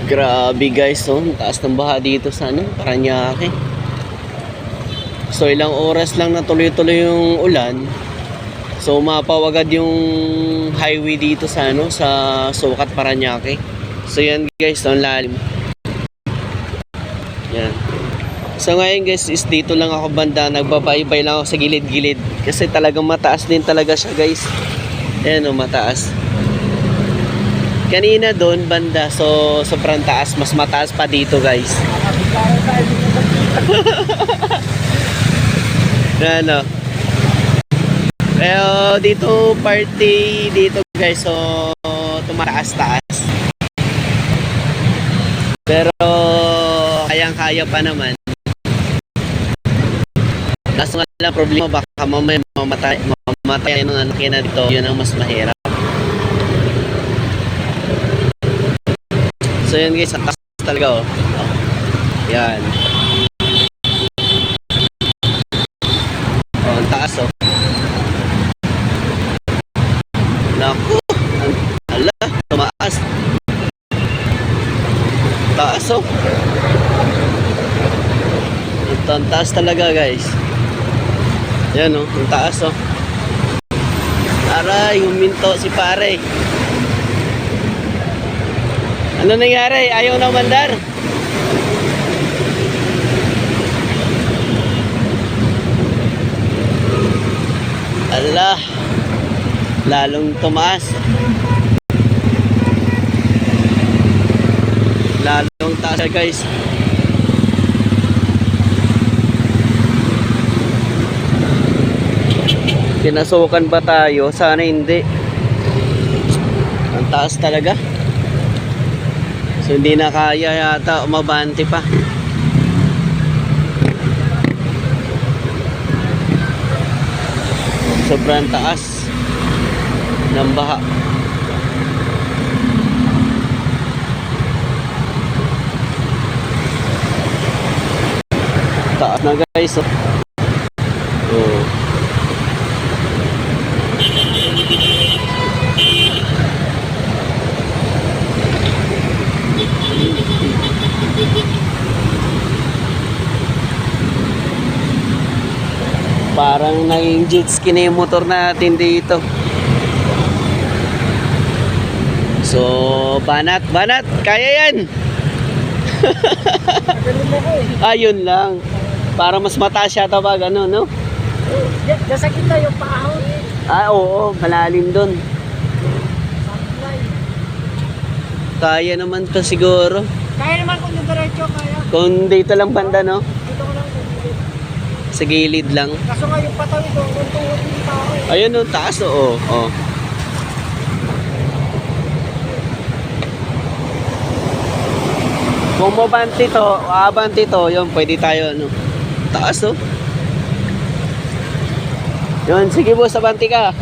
Grabe guys, oh, taas ng baha dito sa Parañaque. So ilang oras lang na tuloy-tuloy yung ulan. So umapaw agad yung highway dito sa sa Sucat, Parañaque. So yan guys, ang lalim. Yan. So ngayon guys, is dito lang ako banda, nagbabaybay lang ako sa gilid-gilid kasi talagang mataas din talaga siya guys. Ayan, oh, mataas. Kanina doon banda, so sobrang taas, mas mataas pa dito guys. Ano? Pero dito party dito guys, so tumataas-taas. Pero kayang-kaya pa naman. Kaso nga lang problema, baka mamaya mamatay ng anak na dito, yun ang mas mahirap. So yun guys, ang taas talaga, oh. Yan. Oh, ang taas, oh. Naku, ala, tumaas. Taas, oh. Ito, ang taas talaga guys. Yan, oh, ang taas, oh. Aray, huminto si pare. Ano nangyari? Ayaw na mandar? Allah, lalong tumaas. Lalong taas guys. Pinasukan ba tayo? Sana hindi. Ang taas talaga. So hindi na kaya yata, umabante pa. Sobrang taas ng baha. Taas na guys, oh. Oh. Parang naging jet ski na yung motor natin dito. So, banat, kaya yan. Ayun lang. Para mas mataas yata ba, gano'n, no? Nasa kita yung paahon. Ah, oo, malalim dun. Kaya naman to siguro. Kaya naman kung diretso, kaya. Kung dito lang banda, no? Dito ko lang Sa gilid lang. Kaso nga yung pataw ito, kung tuhod yung tao. Ayun, no, taas, oo. Oh. Kung abanti to, yun, pwede tayo, ano. Taas, oh. Yun, sige boss, abanti ka.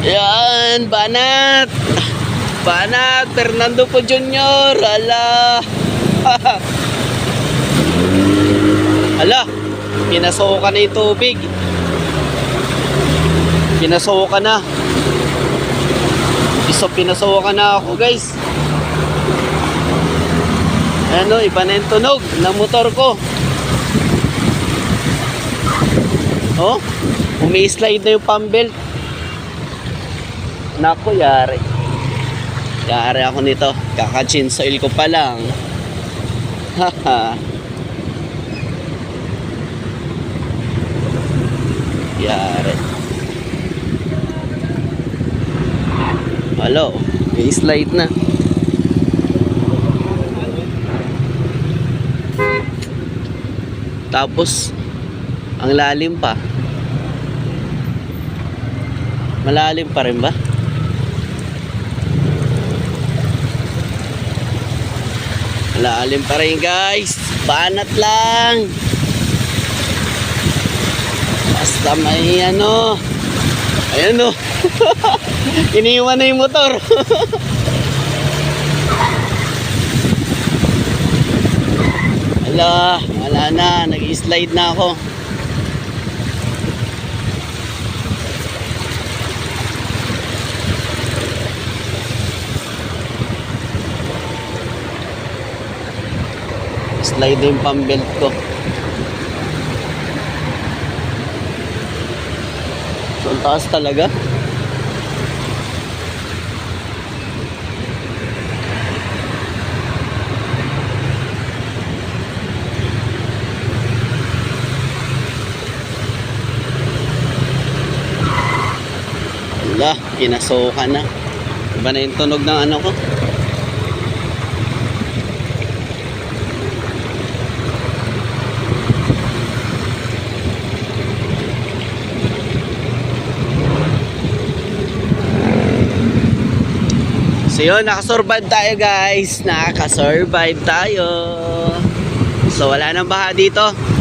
Yan, Banat, Fernando po Jr. Ala. Ala, pinasokan na yung tubig. Pinasokan na. Pinasokan na ako guys. Ano, iba na yung tunog ng motor ko. Oh, umi-slide na yung pump belt. Naku, yari. Yari ako nito. Kaka-chinsoil ko pa lang. Haha. Yari. Hello, may slide na. Tapos ang lalim pa. Malalim pa rin ba? Malalim pa rin guys. Banat lang. Basta may ano. Ayan, oh. Iniwan na yung motor. Ala, wala na, nag-slide na ako. Slide yung pambelt ko. So, ang taas talaga. Wala, kinasukan na. Iba na yung tunog ng ano ko. So yun, nakasurvive tayo guys. Nakasurvive tayo. So wala nang baha dito.